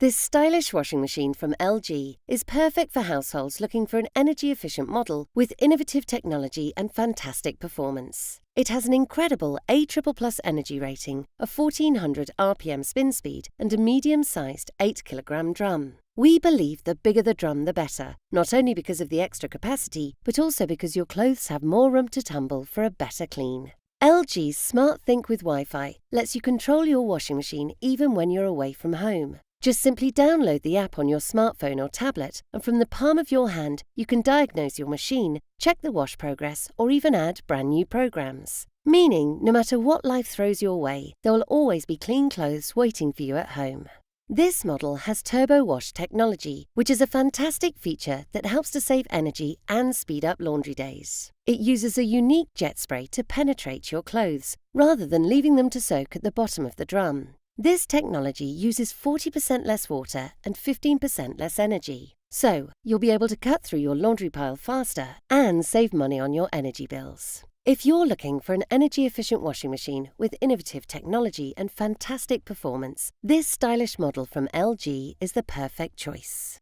This stylish washing machine from LG is perfect for households looking for an energy-efficient model with innovative technology and fantastic performance. It has an incredible A++ energy rating, a 1400 RPM spin speed, and a medium-sized 8-kilogram drum. We believe the bigger the drum, the better, not only because of the extra capacity, but also because your clothes have more room to tumble for a better clean. LG's SmartThinq with Wi-Fi lets you control your washing machine even when you're away from home. Just simply download the app on your smartphone or tablet, and from the palm of your hand, you can diagnose your machine, check the wash progress, or even add brand new programs. Meaning, no matter what life throws your way, there will always be clean clothes waiting for you at home. This model has turbo wash technology, which is a fantastic feature that helps to save energy and speed up laundry days. It uses a unique jet spray to penetrate your clothes, rather than leaving them to soak at the bottom of the drum. This technology uses 40% less water and 15% less energy. So, you'll be able to cut through your laundry pile faster and save money on your energy bills. If you're looking for an energy-efficient washing machine with innovative technology and fantastic performance, this stylish model from LG is the perfect choice.